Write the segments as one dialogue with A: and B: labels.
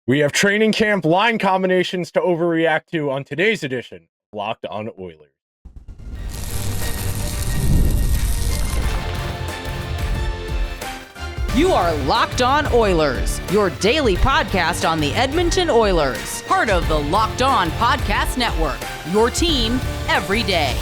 A: We have training camp line combinations to overreact to on today's edition of Locked On Oilers.
B: You are Locked On Oilers, your daily podcast on the Edmonton Oilers, part of the Locked On Podcast Network, your team every day.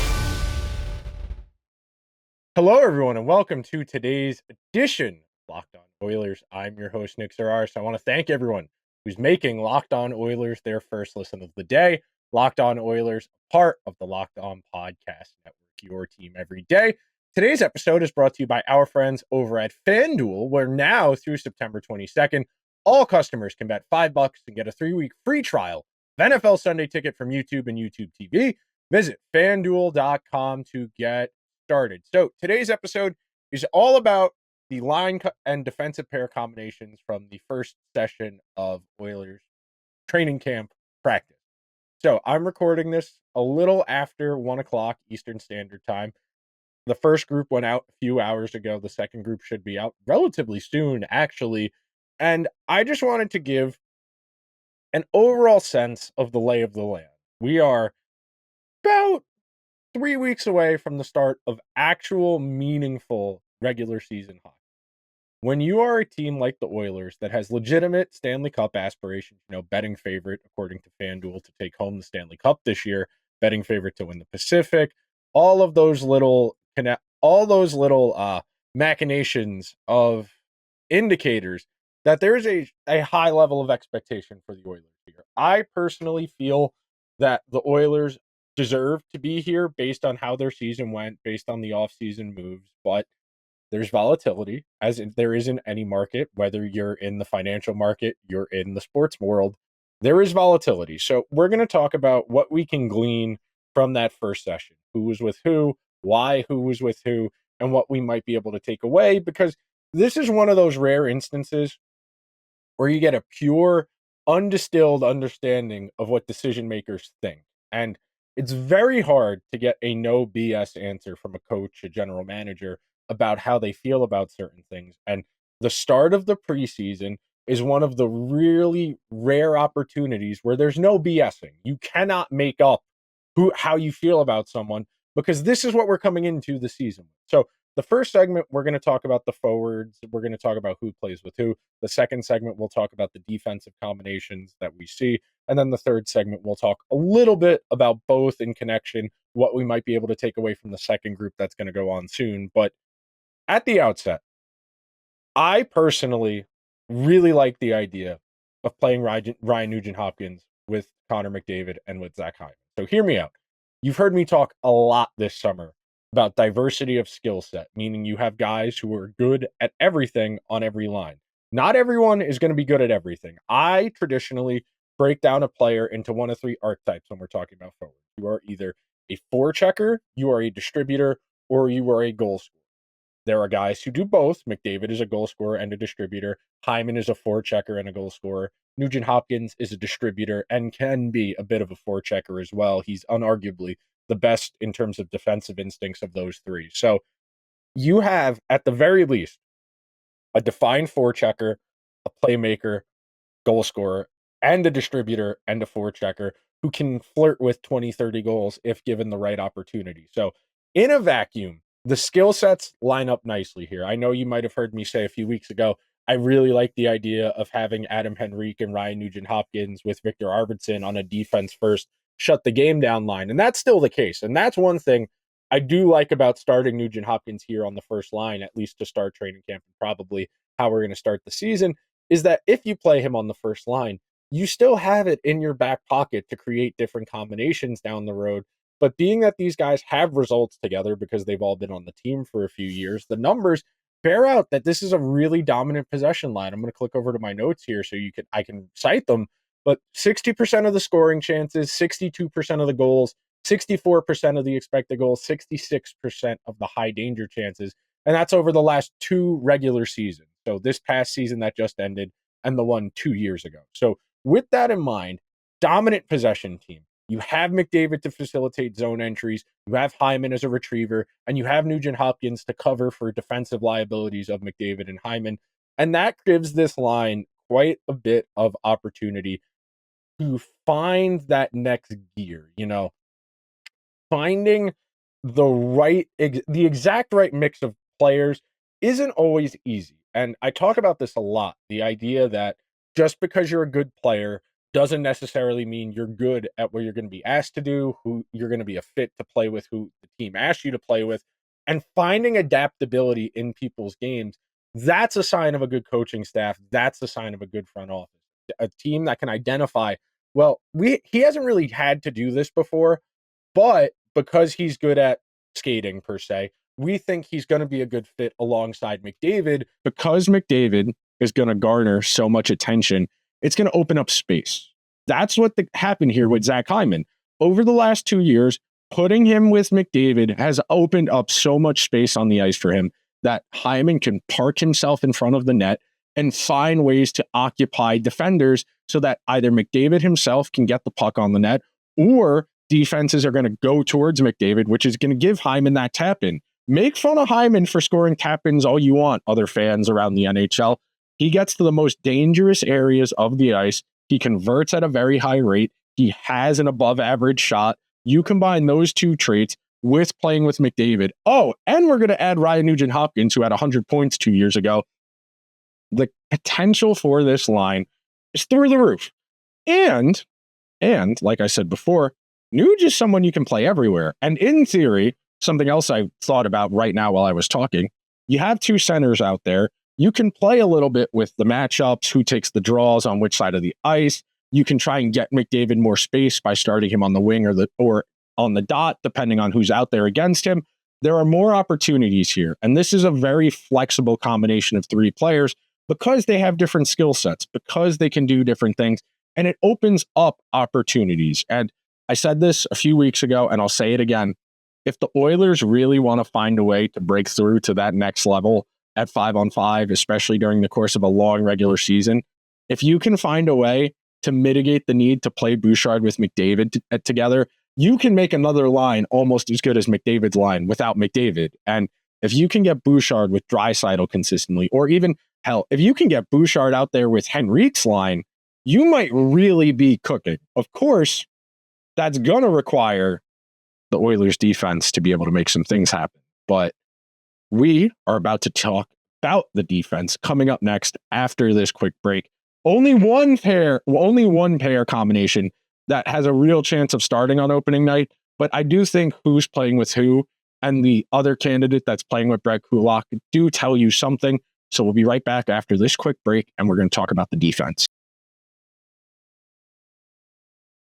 A: Hello, everyone, and welcome to today's edition of Locked On Oilers. I'm your host, Nick Zararis. I want to thank everyone who's making Locked On Oilers their first listen of the day. Locked On Oilers, part of the Locked On Podcast Network, your team every day. Today's episode is brought to you by our friends over at FanDuel, where now through September 22nd, all customers can bet $5 and get a 3-week free trial of NFL Sunday Ticket from YouTube and YouTube TV. Visit FanDuel.com to get started. So today's episode is all about the line and defensive pair combinations from the first session of Oilers training camp practice. So I'm recording this a little after 1 o'clock Eastern Standard Time. The first group went out a few hours ago. The second group should be out relatively soon, actually. And I just wanted to give an overall sense of the lay of the land. We are about 3 weeks away from the start of actual meaningful regular season hockey. When you are a team like the Oilers that has legitimate Stanley Cup aspirations, betting favorite according to FanDuel to take home the Stanley Cup this year, betting favorite to win the Pacific, all those little machinations of indicators that there's a high level of expectation for the Oilers here. I personally feel that the Oilers deserve to be here based on how their season went, based on the offseason moves, but there's volatility, as there is in any market, whether you're in the financial market, you're in the sports world, there is volatility. So we're going to talk about what we can glean from that first session, who was with who, why who was with who, and what we might be able to take away, because this is one of those rare instances where you get a pure, undistilled understanding of what decision makers think. And it's very hard to get a no BS answer from a coach, a general manager, about how they feel about certain things. And the start of the preseason is one of the really rare opportunities where there's no BSing. You cannot make up how you feel about someone, because this is what we're coming into the season. So the first segment, we're going to talk about the forwards. We're going to talk about who plays with who. The second segment, we'll talk about the defensive combinations that we see. And then the third segment, we'll talk a little bit about both in connection, what we might be able to take away from the second group that's going to go on soon. But at the outset, I personally really like the idea of playing Ryan Nugent Hopkins with Connor McDavid and with Zach Hyman. So hear me out. You've heard me talk a lot this summer about diversity of skill set, meaning you have guys who are good at everything on every line. Not everyone is going to be good at everything. I traditionally break down a player into one of three archetypes when we're talking about forward. You are either a forechecker, you are a distributor, or you are a goal scorer. There are guys who do both. McDavid is a goal scorer and a distributor. Hyman is a forechecker and a goal scorer. Nugent Hopkins is a distributor and can be a bit of a forechecker as well. He's unarguably the best in terms of defensive instincts of those three. So you have, at the very least, a defined forechecker, a playmaker, goal scorer, and a distributor and a forechecker who can flirt with 20, 30 goals if given the right opportunity. So in a vacuum, the skill sets line up nicely here. I know you might have heard me say a few weeks ago, I really like the idea of having Adam Henrique and Ryan Nugent Hopkins with Victor Arvidsson on a defense first, shut the game down line. And that's still the case. And that's one thing I do like about starting Nugent Hopkins here on the first line, at least to start training camp and probably how we're going to start the season, is that if you play him on the first line, you still have it in your back pocket to create different combinations down the road. But being that these guys have results together because they've all been on the team for a few years, the numbers bear out that this is a really dominant possession line. I'm going to click over to my notes here so I can cite them. But 60% of the scoring chances, 62% of the goals, 64% of the expected goals, 66% of the high danger chances. And that's over the last two regular seasons. So this past season that just ended and the one 2 years ago. So with that in mind, dominant possession team. You have McDavid to facilitate zone entries, you have Hyman as a retriever, and you have Nugent Hopkins to cover for defensive liabilities of McDavid and Hyman. And that gives this line quite a bit of opportunity to find that next gear, finding the exact right mix of players isn't always easy. And I talk about this a lot, the idea that just because you're a good player doesn't necessarily mean you're good at what you're going to be asked to do, who you're going to be a fit to play with, who the team asks you to play with, and finding adaptability in people's games. That's a sign of a good coaching staff. That's a sign of a good front office. A team that can identify, well, he hasn't really had to do this before, but because he's good at skating per se, we think he's going to be a good fit alongside McDavid. Because McDavid is going to garner so much attention, it's going to open up space. That's what happened here with Zach Hyman. Over the last 2 years, putting him with McDavid has opened up so much space on the ice for him that Hyman can park himself in front of the net and find ways to occupy defenders so that either McDavid himself can get the puck on the net, or defenses are going to go towards McDavid, which is going to give Hyman that tap-in. Make fun of Hyman for scoring tap-ins all you want, other fans around the NHL. He gets to the most dangerous areas of the ice. He converts at a very high rate. He has an above-average shot. You combine those two traits with playing with McDavid. Oh, and we're going to add Ryan Nugent Hopkins, who had 100 points 2 years ago. The potential for this line is through the roof. And like I said before, Nuge is someone you can play everywhere. And in theory, something else I thought about right now while I was talking, you have two centers out there. You can play a little bit with the matchups, who takes the draws on which side of the ice. You can try and get McDavid more space by starting him on the wing or on the dot, depending on who's out there against him. There are more opportunities here. And this is a very flexible combination of three players because they have different skill sets, because they can do different things, and it opens up opportunities. And I said this a few weeks ago, and I'll say it again. If the Oilers really want to find a way to break through to that next level at 5-on-5, especially during the course of a long regular season, if you can find a way to mitigate the need to play Bouchard with McDavid together, you can make another line almost as good as McDavid's line without McDavid. And if you can get Bouchard with Draisaitl consistently, or even, hell, if you can get Bouchard out there with Henrique's line, you might really be cooking. Of course, that's going to require the Oilers defense to be able to make some things happen. But we are about to talk about the defense coming up next after this quick break. Only one pair combination that has a real chance of starting on opening night. But I do think who's playing with who and the other candidate that's playing with Brett Kulak do tell you something. So we'll be right back after this quick break, and we're going to talk about the defense.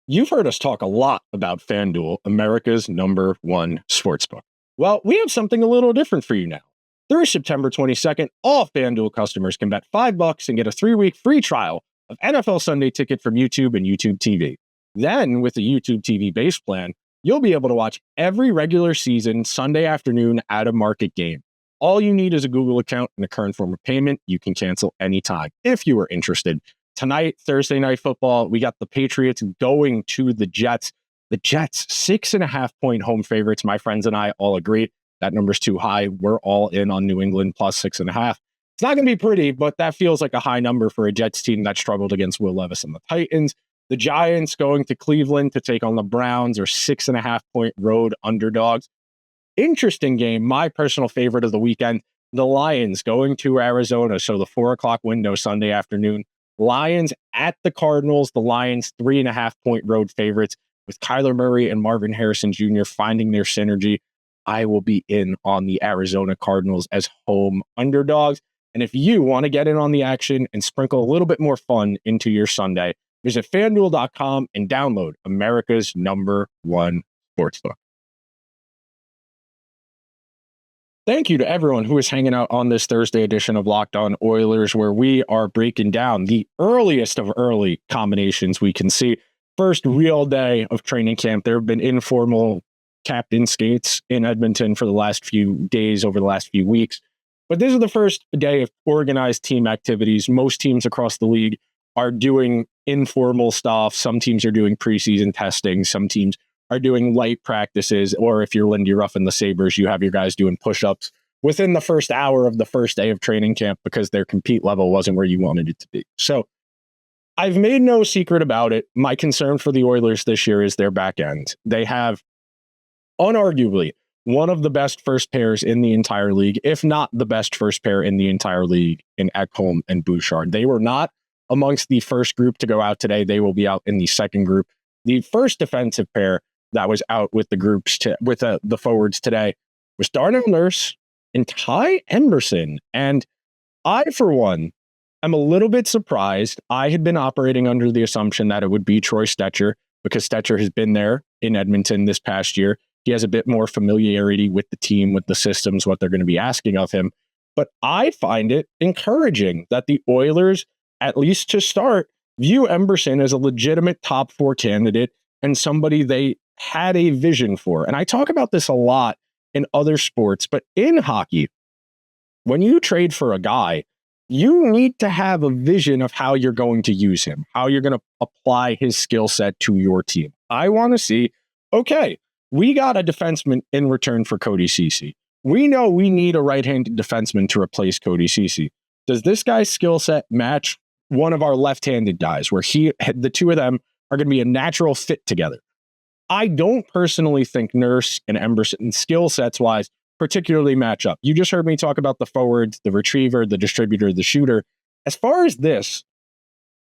A: You've heard us talk a lot about FanDuel, America's #1 sportsbook. Well, we have something a little different for you now. Through September 22nd, all FanDuel customers can bet $5 and get a 3-week free trial of NFL Sunday Ticket from YouTube and YouTube TV. Then, with the YouTube TV base plan, you'll be able to watch every regular season Sunday afternoon out-of-market game. All you need is a Google account and a current form of payment. You can cancel anytime if you are interested. Tonight, Thursday Night Football, we got the Patriots going to the Jets. The Jets, 6.5-point home favorites. My friends and I all agree that number's too high. We're all in on New England plus 6.5. It's not going to be pretty, but that feels like a high number for a Jets team that struggled against Will Levis and the Titans. The Giants going to Cleveland to take on the Browns are 6.5-point road underdogs. Interesting game. My personal favorite of the weekend, the Lions going to Arizona. So the 4:00 window Sunday afternoon. Lions at the Cardinals. The Lions 3.5-point road favorites with Kyler Murray and Marvin Harrison Jr. finding their synergy. I will be in on the Arizona Cardinals as home underdogs. And if you want to get in on the action and sprinkle a little bit more fun into your Sunday, visit FanDuel.com and download America's #1 sportsbook. Thank you to everyone who is hanging out on this Thursday edition of Locked On Oilers, where we are breaking down the earliest of early combinations we can see. First real day of training camp. There have been informal captain skates in Edmonton for the last few days, over the last few weeks. But this is the first day of organized team activities. Most teams across the league are doing informal stuff. Some teams are doing preseason testing. Some teams are doing light practices. Or if you're Lindy Ruff and the Sabres, you have your guys doing push-ups
C: within the first hour of the first day of training camp because their compete level wasn't where you wanted it to be. So I've made no secret about it. My concern for the Oilers this year is their back end. They have unarguably one of the best first pairs in the entire league, if not the best first pair in the entire league in Ekholm and Bouchard. They were not amongst the first group to go out today. They will be out in the second group. The first defensive pair that was out with the groups with the forwards today was Darnell Nurse and Ty Emberson. And I, for one, am a little bit surprised. I had been operating under the assumption that it would be Troy Stecher because Stecher has been there in Edmonton this past year. He has a bit more familiarity with the team, with the systems, what they're going to be asking of him. But I find it encouraging that the Oilers, at least to start, view Emberson as a legitimate top 4 candidate and somebody they had a vision for. And I talk about this a lot in other sports, but in hockey, when you trade for a guy, you need to have a vision of how you're going to use him, how you're going to apply his skill set to your team. I want to see, okay, we got a defenseman in return for Cody Ceci. We know we need a right-handed defenseman to replace Cody Ceci. Does this guy's skill set match one of our left-handed guys where the two of them are going to be a natural fit together? I don't personally think Nurse and Emberson skill sets wise particularly match up. You just heard me talk about the forwards, the retriever, the distributor, the shooter. As far as this,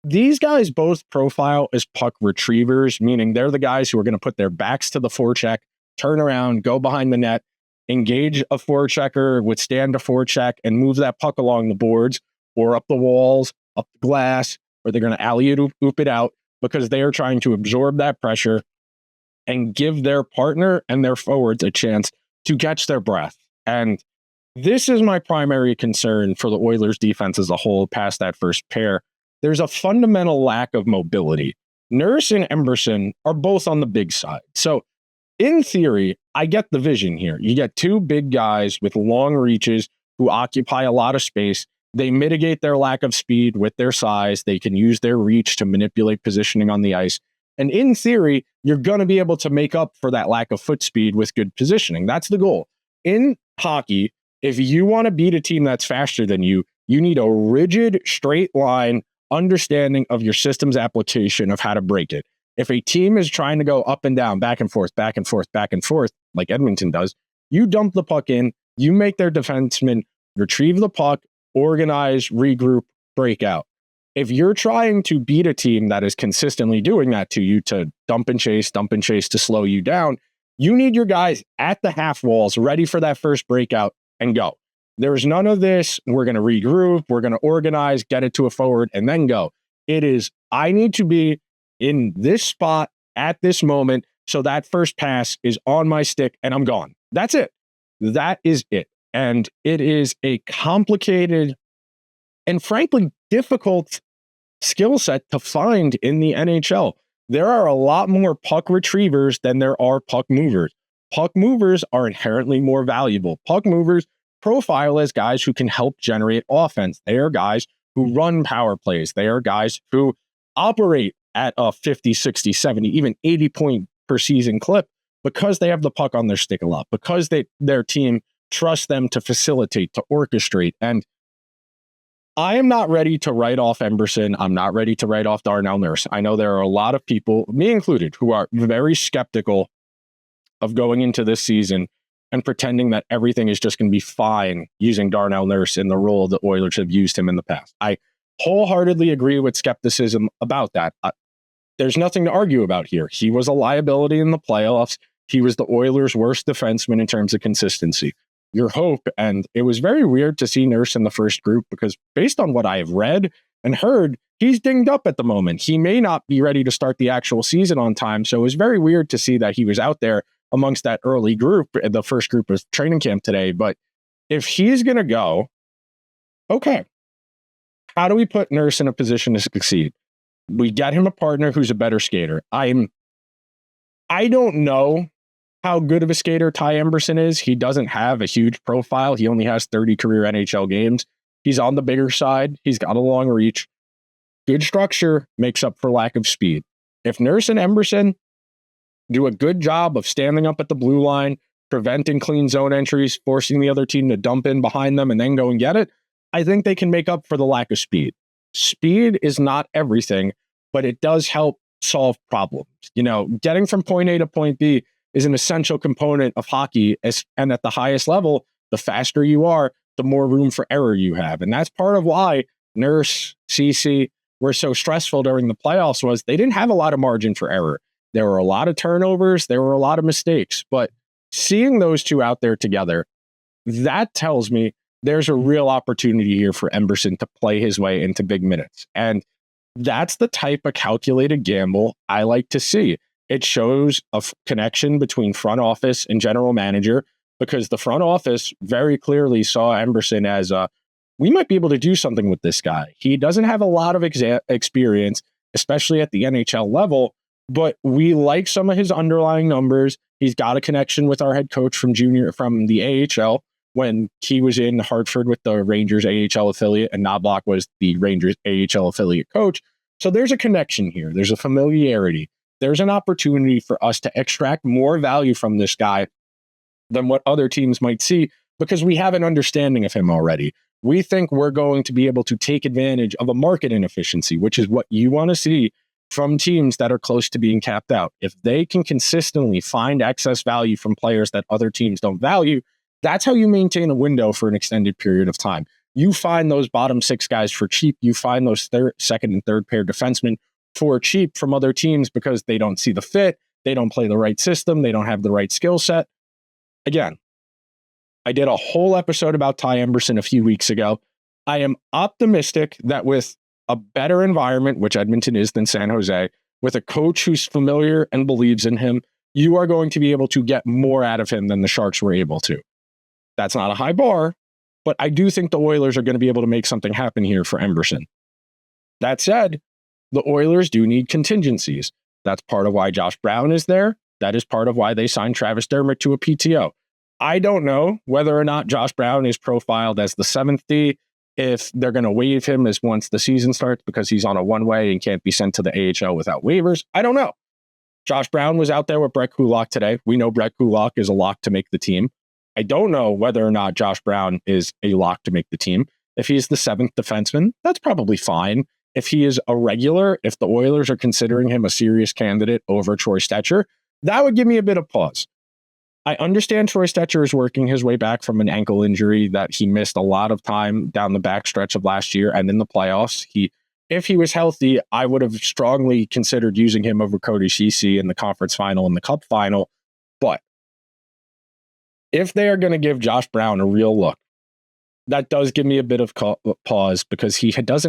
C: these guys both profile as puck retrievers, meaning they're the guys who are going to put their backs to the forecheck, turn around, go behind the net, engage a forechecker, withstand a forecheck, and move that puck along the boards or up the walls, up the glass, or they're going to alley-oop it out because they are trying to absorb that pressure and give their partner and their forwards a chance to catch their breath. And this is my primary concern for the Oilers defense as a whole past that first pair. There's a fundamental lack of mobility. Nurse and Emberson are both on the big side. So in theory, I get the vision here. You get two big guys with long reaches who occupy a lot of space. They mitigate their lack of speed with their size. They can use their reach to manipulate positioning on the ice. And in theory, you're going to be able to make up for that lack of foot speed with good positioning. That's the goal. In hockey, if you want to beat a team that's faster than you, you need a rigid, straight line understanding of your system's application of how to break it. If a team is trying to go up and down, back and forth, back and forth, back and forth, like Edmonton does, you dump the puck in, you make their defensemen retrieve the puck, organize, regroup, break out. If you're trying to beat a team that is consistently doing that to you, to dump and chase to slow you down, you need your guys at the half walls ready for that first breakout and go. There's none of this, we're going to regroup, we're going to organize, get it to a forward, and then go. It is, I need to be in this spot at this moment so that first pass is on my stick and I'm gone. That's it. That is it. And it is a complicated and frankly difficult skill set to find in the NHL. There are a lot more puck retrievers than there are puck movers. Puck movers are inherently more valuable. Puck movers profile as guys who can help generate offense. They are guys who run power plays. They are guys who operate at a 50, 60, 70, even 80 point per season clip because they have the puck on their stick a lot, because their team trusts them to facilitate, to orchestrate. And I am not ready to write off Emberson. I'm not ready to write off Darnell Nurse. I know there are a lot of people, me included, who are very skeptical of going into this season and pretending that everything is just going to be fine using Darnell Nurse in the role the Oilers have used him in the past. I wholeheartedly agree with skepticism about that. There's nothing to argue about here. He was a liability in the playoffs. He was the Oilers' worst defenseman in terms of consistency. Your hope, and it was very weird to see Nurse in the first group because based on what I have read and heard, he's dinged up at the moment. He may not be ready to start the actual season on time, so it was very weird to see that he was out there amongst that early group, the first group of training camp today. But if he's going to go, okay, how do we put Nurse in a position to succeed? We get him a partner who's a better skater. I don't know how good of a skater Ty Emberson is. He doesn't have a huge profile. He only has 30 career NHL games. He's on the bigger side. He's got a long reach. Good structure makes up for lack of speed. If Nurse and Emberson do a good job of standing up at the blue line, preventing clean zone entries, forcing the other team to dump in behind them and then go and get it, I think they can make up for the lack of speed. Speed is not everything, but it does help solve problems. Getting from point A to point B is an essential component of hockey. And at the highest level, the faster you are, the more room for error you have. And that's part of why Nurse, CC were so stressful during the playoffs, was they didn't have a lot of margin for error. There were a lot of turnovers. There were a lot of mistakes. But seeing those two out there together, that tells me there's a real opportunity here for Emberson to play his way into big minutes. And that's the type of calculated gamble I like to see. It shows a connection between front office and general manager, because the front office very clearly saw Emberson as we might be able to do something with this guy. He doesn't have a lot of experience, especially at the NHL level, but we like some of his underlying numbers. He's got a connection with our head coach from the AHL when he was in Hartford with the Rangers AHL affiliate, and Knobloch was the Rangers AHL affiliate coach. So there's a connection here. There's a familiarity. There's an opportunity for us to extract more value from this guy than what other teams might see, because we have an understanding of him already. We think we're going to be able to take advantage of a market inefficiency, which is what you want to see from teams that are close to being capped out. If they can consistently find excess value from players that other teams don't value, that's how you maintain a window for an extended period of time. You find those bottom six guys for cheap. You find those second and third pair defensemen for cheap from other teams because they don't see the fit. They don't play the right system. They don't have the right skill set. Again, I did a whole episode about Ty Emberson a few weeks ago. I am optimistic that with a better environment, which Edmonton is than San Jose, with a coach who's familiar and believes in him, you are going to be able to get more out of him than the Sharks were able to. That's not a high bar, but I do think the Oilers are going to be able to make something happen here for Emberson. That said, the Oilers do need contingencies. That's part of why Josh Brown is there. That is part of why they signed Travis Dermott to a PTO. I don't know whether or not Josh Brown is profiled as the 7th D, if they're going to waive him as once the season starts because he's on a one-way and can't be sent to the AHL without waivers. I don't know. Josh Brown was out there with Brett Kulak today. We know Brett Kulak is a lock to make the team. I don't know whether or not Josh Brown is a lock to make the team. If he's the 7th defenseman, that's probably fine. If he is a regular, if the Oilers are considering him a serious candidate over Troy Stecher, that would give me a bit of pause. I understand Troy Stecher is working his way back from an ankle injury that he missed a lot of time down the backstretch of last year and in the playoffs. If he was healthy, I would have strongly considered using him over Cody Ceci in the conference final and the cup final. But if they are going to give Josh Brown a real look, that does give me a bit of pause, because he does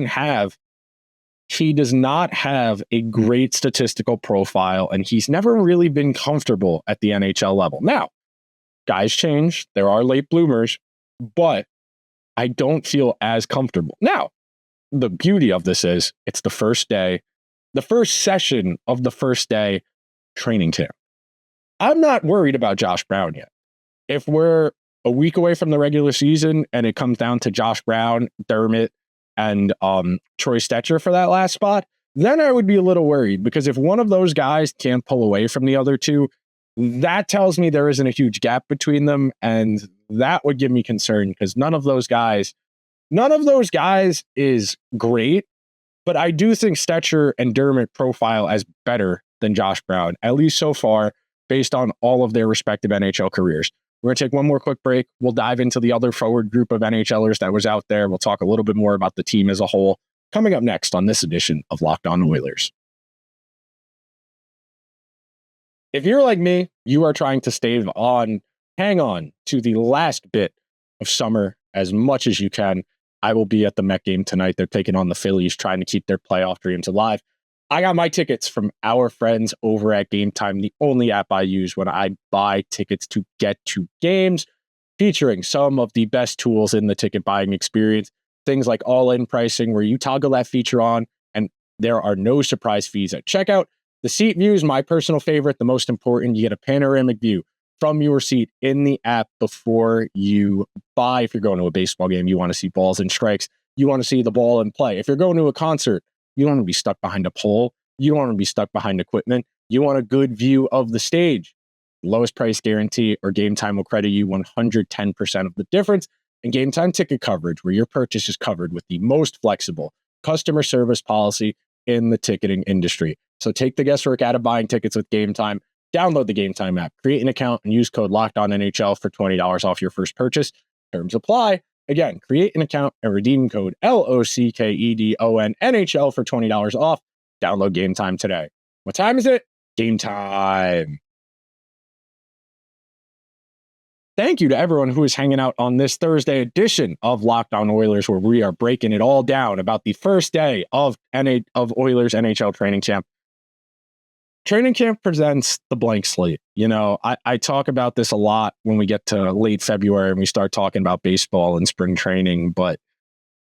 C: not have a great statistical profile, and he's never really been comfortable at the NHL level. Now, guys change. There are late bloomers, but I don't feel as comfortable. Now, the beauty of this is it's the first day, the first session of the first day training camp. I'm not worried about Josh Brown yet. If we're a week away from the regular season and it comes down to Josh Brown, Dermott, and Troy Stecher for that last spot, then I would be a little worried, because if one of those guys can't pull away from the other two, that tells me there isn't a huge gap between them, and that would give me concern, because none of those guys is great, but I do think Stecher and Dermott profile as better than Josh Brown, at least so far, based on all of their respective NHL careers. We're going to take one more quick break. We'll dive into the other forward group of NHLers that was out there. We'll talk a little bit more about the team as a whole, coming up next on this edition of Locked On Oilers. If you're like me, you are trying to hang on to the last bit of summer as much as you can. I will be at the Met game tonight. They're taking on the Phillies, trying to keep their playoff dreams alive. I got my tickets from our friends over at Game Time, the only app I use when I buy tickets to get to games, featuring some of the best tools in the ticket buying experience. Things like all-in pricing, where you toggle that feature on and there are no surprise fees at checkout. The seat view is my personal favorite, the most important. You get a panoramic view from your seat in the app before you buy. If you're going to a baseball game, you want to see balls and strikes. You want to see the ball in play. If you're going to a concert, you don't want to be stuck behind a pole. You don't want to be stuck behind equipment. You want a good view of the stage. Lowest price guarantee or Game Time will credit you 110% of the difference. And Game Time ticket coverage, where your purchase is covered with the most flexible customer service policy in the ticketing industry. So take the guesswork out of buying tickets with Game Time. Download the Game Time app, create an account, and use code LOCKEDONNHL for $20 off your first purchase. Terms apply. Again, create an account and redeem code LOCKEDONNHL for $20 off. Download Game Time today. What time is it? Game time. Thank you to everyone who is hanging out on this Thursday edition of Locked On Oilers, where we are breaking it all down about the first day of Oilers NHL training camp. Training camp presents the blank slate. You know, I talk about this a lot when we get to late February and we start talking about baseball and spring training, but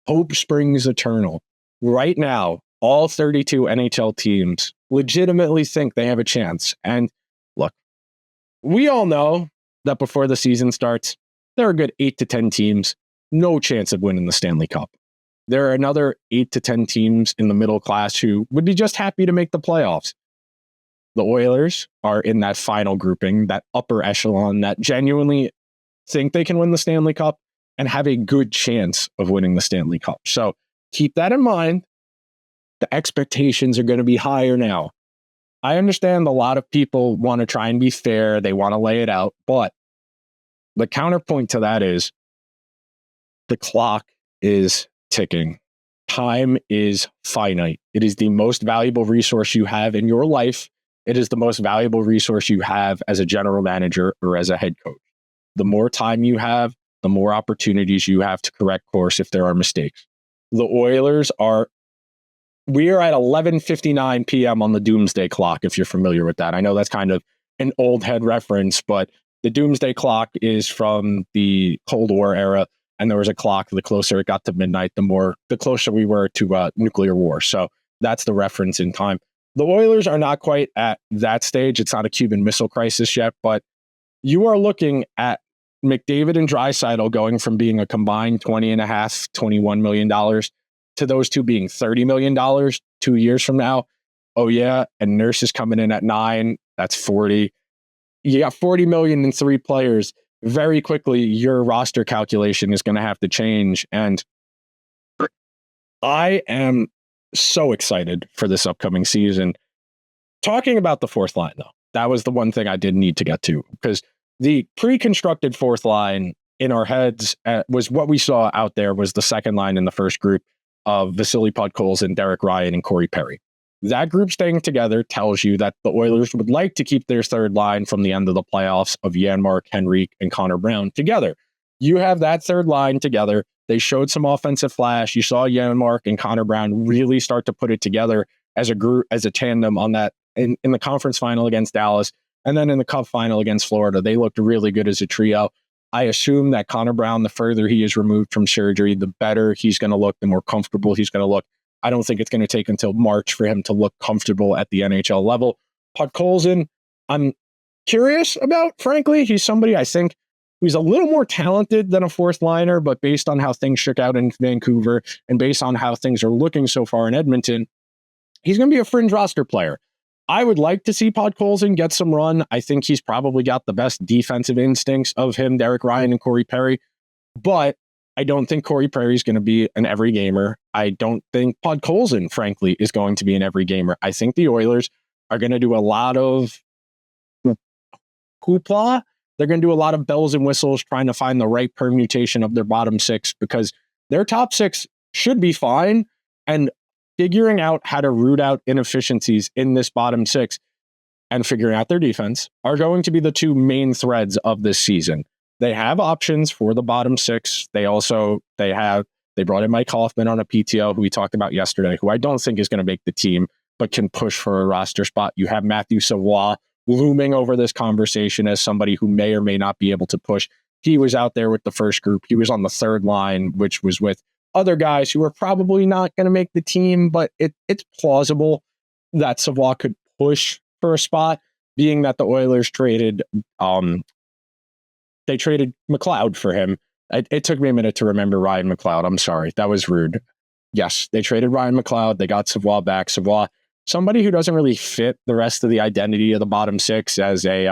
C: hope springs eternal. Right now, all 32 NHL teams legitimately think they have a chance. And look, we all know that before the season starts, there are a good 8 to 10 teams, no chance of winning the Stanley Cup. There are another 8 to 10 teams in the middle class who would be just happy to make the playoffs. The Oilers are in that final grouping, that upper echelon that genuinely think they can win the Stanley Cup and have a good chance of winning the Stanley Cup. So keep that in mind. The expectations are going to be higher now. I understand a lot of people want to try and be fair. They want to lay it out. But the counterpoint to that is the clock is ticking. Time is finite. It is the most valuable resource you have in your life. It is the most valuable resource you have as a general manager or as a head coach. The more time you have, the more opportunities you have to correct course if there are mistakes. The Oilers we are at 11:59 p.m. on the Doomsday Clock, if you're familiar with that. I know that's kind of an old head reference, but the Doomsday Clock is from the Cold War era, and there was a clock. The closer it got to midnight, the closer we were to nuclear war. So that's the reference in time. The Oilers are not quite at that stage. It's not a Cuban Missile Crisis yet, but you are looking at McDavid and Draisaitl going from being a combined $20.5, $21 million to those two being $30 million 2 years from now. Oh yeah, and Nurse is coming in at 9. That's 40. You got 40 million in 3 players. Very quickly, your roster calculation is going to have to change. And I am so excited for this upcoming season. Talking about the fourth line, though, that was the one thing I did need to get to, because the pre-constructed fourth line in our heads was what we saw out there was the second line in the first group of Vasily Podkozlin, Derek Ryan, and Corey Perry. That group staying together tells you that the Oilers would like to keep their third line from the end of the playoffs of Janmark, Henrique, and Connor Brown together. You have that third line together. They showed some offensive flash. You saw Janmark and Connor Brown really start to put it together as a group, as a tandem on that in the conference final against Dallas. And then in the cup final against Florida, they looked really good as a trio. I assume that Connor Brown, the further he is removed from surgery, the better he's going to look, the more comfortable he's going to look. I don't think it's going to take until March for him to look comfortable at the NHL level. Podkolzin, I'm curious about, frankly. He's somebody I think who's a little more talented than a fourth liner, but based on how things shook out in Vancouver and based on how things are looking so far in Edmonton, he's going to be a fringe roster player. I would like to see Podkolzin get some run. I think he's probably got the best defensive instincts of him, Derek Ryan, and Corey Perry. But I don't think Corey Perry is going to be an every gamer. I don't think Podkolzin, frankly, is going to be an every gamer. I think the Oilers are going to do a lot of hoopla. They're going to do a lot of bells and whistles trying to find the right permutation of their bottom six, because their top six should be fine. And figuring out how to root out inefficiencies in this bottom six and figuring out their defense are going to be the two main threads of this season. They have options for the bottom six. They brought in Mike Hoffman on a PTO, who we talked about yesterday, who I don't think is going to make the team, but can push for a roster spot. You have Matthew Savoie looming over this conversation as somebody who may or may not be able to push. He was out there with the first group. He was on the third line, which was with other guys who are probably not going to make the team, but it's plausible that Savoie could push for a spot, being that the Oilers traded McLeod for him. It took me a minute to remember Ryan McLeod. I'm sorry. That was rude. Yes, they traded Ryan McLeod. They got Savoie back. Savoie, somebody who doesn't really fit the rest of the identity of the bottom six as a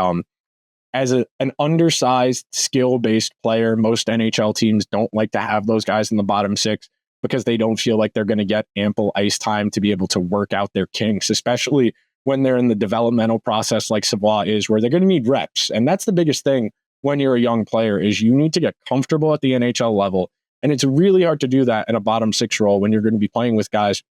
C: as an undersized, skill-based player, most NHL teams don't like to have those guys in the bottom six because they don't feel like they're going to get ample ice time to be able to work out their kinks, especially when they're in the developmental process like Savoie is, where they're going to need reps. And that's the biggest thing when you're a young player is you need to get comfortable at the NHL level. And it's really hard to do that in a bottom six role when you're going to be playing with guys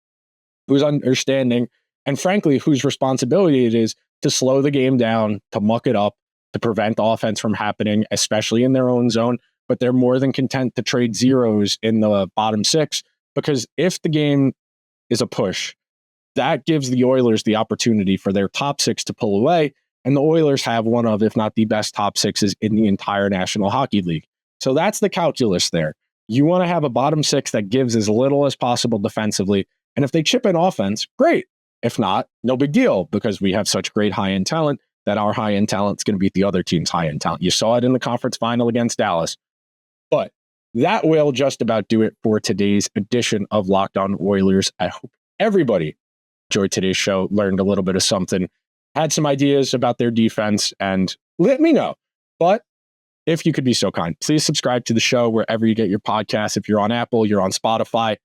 C: who's understanding and frankly, whose responsibility it is to slow the game down, to muck it up, to prevent offense from happening, especially in their own zone. But they're more than content to trade zeros in the bottom six, because if the game is a push, that gives the Oilers the opportunity for their top six to pull away. And the Oilers have one of, if not the best top sixes in the entire National Hockey League. So that's the calculus there. You want to have a bottom six that gives as little as possible defensively. And if they chip in offense, great. If not, no big deal, because we have such great high-end talent that our high-end talent is going to beat the other team's high-end talent. You saw it in the conference final against Dallas. But that will just about do it for today's edition of Locked On Oilers. I hope everybody enjoyed today's show, learned a little bit of something, had some ideas about their defense, and let me know. But if you could be so kind, please subscribe to the show wherever you get your podcasts. If you're on Apple, you're on Spotify,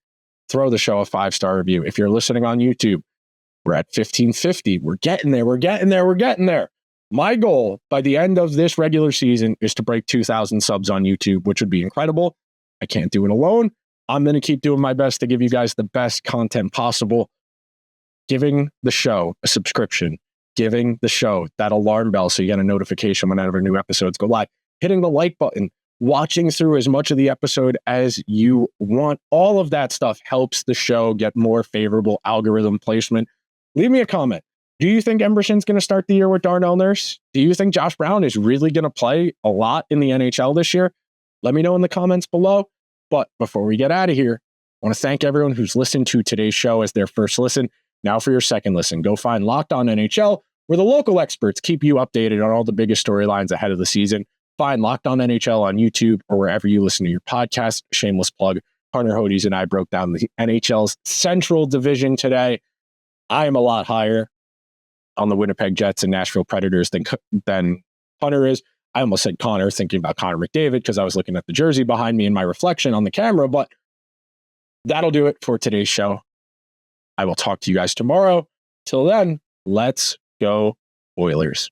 C: throw the show a 5-star review. If you're listening on YouTube, we're at 1550. We're getting there. My goal by the end of this regular season is to break 2,000 subs on YouTube, which would be incredible. I can't do it alone. I'm going to keep doing my best to give you guys the best content possible. Giving the show a subscription, giving the show that alarm bell so you get a notification whenever new episodes go live, hitting the like button, watching through as much of the episode as you want. All of that stuff helps the show get more favorable algorithm placement. Leave me a comment. Do you think Emberson's going to start the year with Darnell Nurse? Do you think Josh Brown is really going to play a lot in the NHL this year? Let me know in the comments below. But before we get out of here, I want to thank everyone who's listened to today's show as their first listen. Now for your second listen, go find Locked On NHL, where the local experts keep you updated on all the biggest storylines ahead of the season. Find Locked On NHL on YouTube or wherever you listen to your podcast. Shameless plug. Hunter Hodes and I broke down the NHL's Central Division today. I am a lot higher on the Winnipeg Jets and Nashville Predators than Hunter is. I almost said Connor, thinking about Connor McDavid, because I was looking at the jersey behind me in my reflection on the camera. But that'll do it for today's show. I will talk to you guys tomorrow. Till then, let's go Oilers.